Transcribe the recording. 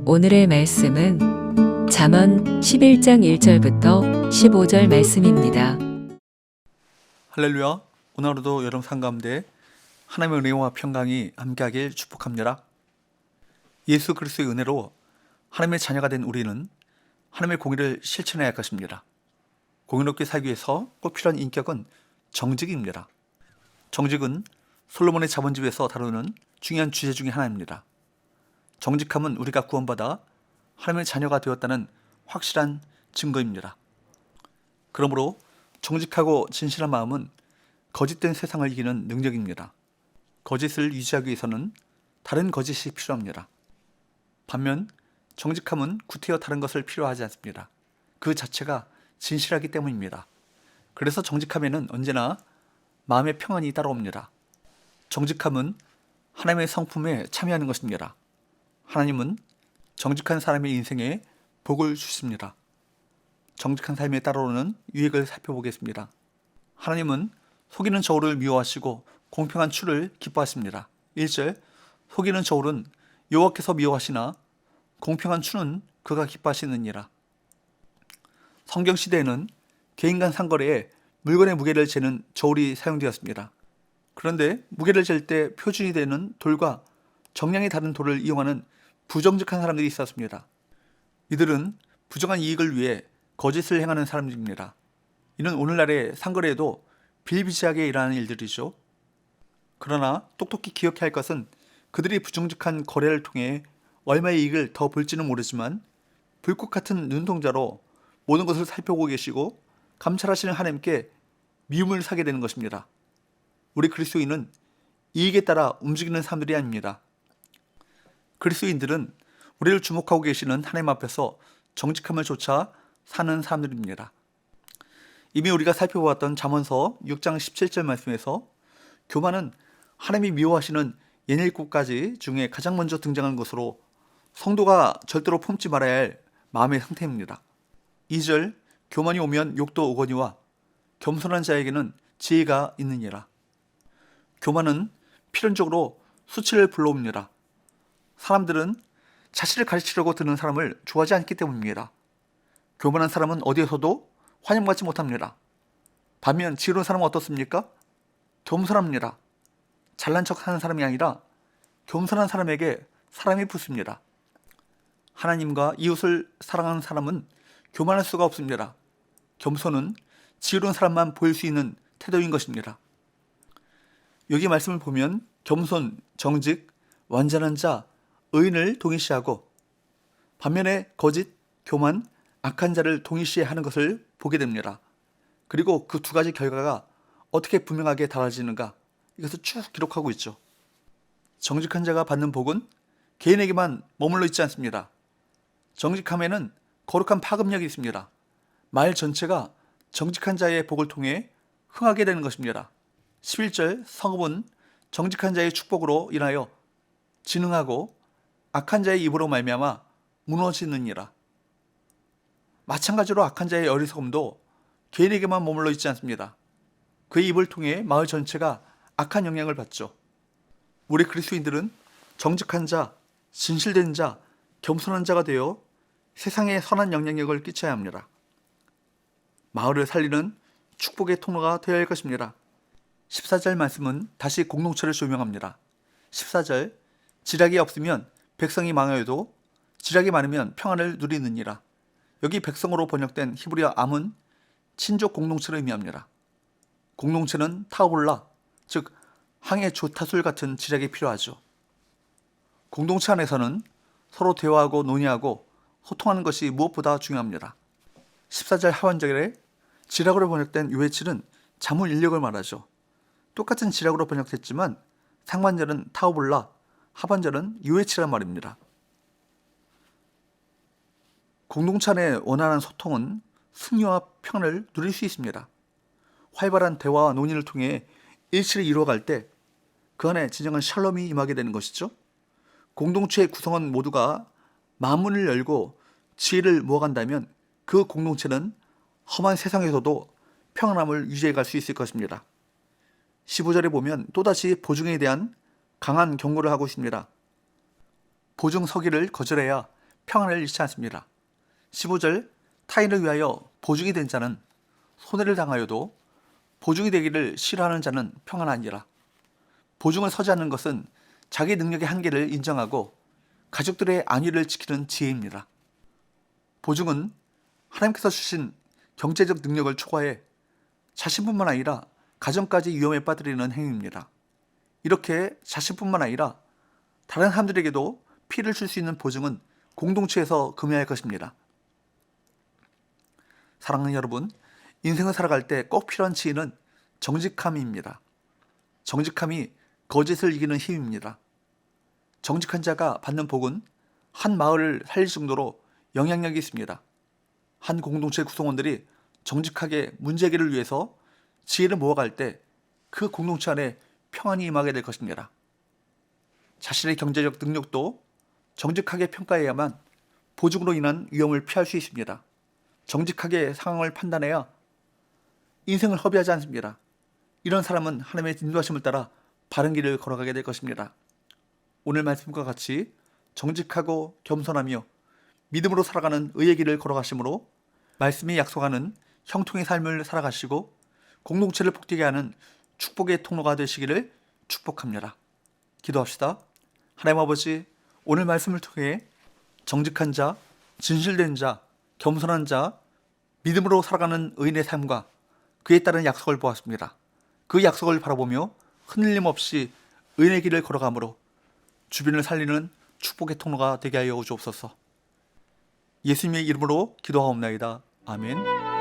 오늘의 말씀은 잠언 11장 1절부터 15절 말씀입니다. 할렐루야. 오늘 하루도 여러분 삶 가운데 하나님의 은혜와 평강이 함께하길 축복합니다. 예수 그리스도의 은혜로 하나님의 자녀가 된 우리는 하나님의 공의를 실천해야 할 것입니다. 공의롭게 살기 위해서 꼭 필요한 인격은 정직입니다. 정직은 솔로몬의 자본집에서 다루는 중요한 주제 중에 하나입니다. 정직함은 우리가 구원받아 하나님의 자녀가 되었다는 확실한 증거입니다. 그러므로 정직하고 진실한 마음은 거짓된 세상을 이기는 능력입니다. 거짓을 유지하기 위해서는 다른 거짓이 필요합니다. 반면 정직함은 구태여 다른 것을 필요하지 않습니다. 그 자체가 진실하기 때문입니다. 그래서 정직함에는 언제나 마음의 평안이 따라옵니다. 정직함은 하나님의 성품에 참여하는 것입니다. 하나님은 정직한 사람의 인생에 복을 주십니다. 정직한 삶에 따라오는 유익을 살펴보겠습니다. 하나님은 속이는 저울을 미워하시고 공평한 추를 기뻐하십니다. 1절, 속이는 저울은 여호와께서 미워하시나 공평한 추는 그가 기뻐하시느니라. 성경시대에는 개인 간 상거래에 물건의 무게를 재는 저울이 사용되었습니다. 그런데 무게를 잴 때 표준이 되는 돌과 정량이 다른 돌을 이용하는 부정직한 사람들이 있었습니다. 이들은 부정한 이익을 위해 거짓을 행하는 사람들입니다. 이는 오늘날의 상거래에도 비일비재하게 일어나는 일들이죠. 그러나 똑똑히 기억해야 할 것은 그들이 부정직한 거래를 통해 얼마의 이익을 더 볼지는 모르지만 불꽃 같은 눈동자로 모든 것을 살펴보고 계시고 감찰하시는 하나님께 미움을 사게 되는 것입니다. 우리 그리스도인은 이익에 따라 움직이는 사람들이 아닙니다. 그리스도인들은 우리를 주목하고 계시는 하나님 앞에서 정직함을 좇아 사는 사람들입니다. 이미 우리가 살펴보았던 잠언서 6장 17절 말씀에서 교만은 하나님이 미워하시는 옛일국까지 중에 가장 먼저 등장한 것으로 성도가 절대로 품지 말아야 할 마음의 상태입니다. 2절, 교만이 오면 욕도 오거니와 겸손한 자에게는 지혜가 있느니라. 교만은 필연적으로 수치를 불러옵니다. 사람들은 자신을 가르치려고 드는 사람을 좋아하지 않기 때문입니다. 교만한 사람은 어디에서도 환영받지 못합니다. 반면 지혜로운 사람은 어떻습니까? 겸손합니다. 잘난 척 하는 사람이 아니라 겸손한 사람에게 사람이 붙습니다. 하나님과 이웃을 사랑하는 사람은 교만할 수가 없습니다. 겸손은 지혜로운 사람만 보일 수 있는 태도인 것입니다. 여기 말씀을 보면 겸손, 정직, 완전한 자, 의인을 동일시하고 반면에 거짓, 교만, 악한 자를 동일시하는 것을 보게 됩니다. 그리고 그 두 가지 결과가 어떻게 분명하게 달라지는가, 이것을 쭉 기록하고 있죠. 정직한 자가 받는 복은 개인에게만 머물러 있지 않습니다. 정직함에는 거룩한 파급력이 있습니다. 마을 전체가 정직한 자의 복을 통해 흥하게 되는 것입니다. 11절, 성읍은 정직한 자의 축복으로 인하여 진흥하고 악한 자의 입으로 말미암아 무너지느니라. 마찬가지로 악한 자의 어리석음도 개인에게만 머물러 있지 않습니다. 그의 입을 통해 마을 전체가 악한 영향을 받죠. 우리 그리스도인들은 정직한 자, 진실된 자, 겸손한 자가 되어 세상에 선한 영향력을 끼쳐야 합니다. 마을을 살리는 축복의 통로가 되어야 할 것입니다. 14절 말씀은 다시 공동체를 조명합니다. 14절, 지략이 없으면 백성이 망하여도 지략이 많으면 평안을 누리느니라. 여기 백성으로 번역된 히브리어 암은 친족 공동체를 의미합니다. 공동체는 타오볼라, 즉 항해 조타술 같은 지략이 필요하죠. 공동체 안에서는 서로 대화하고 논의하고 소통하는 것이 무엇보다 중요합니다. 14절 하반절에 지략으로 번역된 요해칠은 자문 인력을 말하죠. 똑같은 지략으로 번역됐지만 상반절은 타오볼라, 하반절은 요해치란 말입니다. 공동체 안의 원활한 소통은 승리와 평안을 누릴 수 있습니다. 활발한 대화와 논의를 통해 일치를 이루어갈 때 그 안에 진정한 샬롬이 임하게 되는 것이죠. 공동체의 구성원 모두가 마음문을 열고 지혜를 모아간다면 그 공동체는 험한 세상에서도 평안함을 유지해 갈 수 있을 것입니다. 15절에 보면 또다시 보증에 대한 강한 경고를 하고 있습니다. 보증 서기를 거절해야 평안을 잃지 않습니다. 15절 타인을 위하여 보증이 된 자는 손해를 당하여도 보증이 되기를 싫어하는 자는 평안하니라. 보증을 서지 않는 것은 자기 능력의 한계를 인정하고 가족들의 안위를 지키는 지혜입니다. 보증은 하나님께서 주신 경제적 능력을 초과해 자신뿐만 아니라 가정까지 위험에 빠뜨리는 행위입니다. 이렇게 자신뿐만 아니라 다른 사람들에게도 피해를 줄 수 있는 보증은 공동체에서 금해야 할 것입니다. 사랑하는 여러분, 인생을 살아갈 때 꼭 필요한 지혜는 정직함입니다. 정직함이 거짓을 이기는 힘입니다. 정직한 자가 받는 복은 한 마을을 살릴 정도로 영향력이 있습니다. 한 공동체 구성원들이 정직하게 문제 해결을 위해서 지혜를 모아갈 때 그 공동체 안에 평안이 임하게 될 것입니다. 자신의 경제적 능력도 정직하게 평가해야만 보증으로 인한 위험을 피할 수 있습니다. 정직하게 상황을 판단해야 인생을 허비하지 않습니다. 이런 사람은 하나님의 인도하심을 따라 바른 길을 걸어가게 될 것입니다. 오늘 말씀과 같이 정직하고 겸손하며 믿음으로 살아가는 의의 길을 걸어가심으로 말씀이 약속하는 형통의 삶을 살아가시고 공동체를 복되게 하는 축복의 통로가 되시기를 축복합니다. 기도합시다. 하나님 아버지, 오늘 말씀을 통해 정직한 자, 진실된 자, 겸손한 자, 믿음으로 살아가는 의인의 삶과 그에 따른 약속을 보았습니다. 그 약속을 바라보며 흔들림 없이 의인의 길을 걸어가므로 주변을 살리는 축복의 통로가 되게 하여 주옵소서. 예수님의 이름으로 기도하옵나이다. 아멘.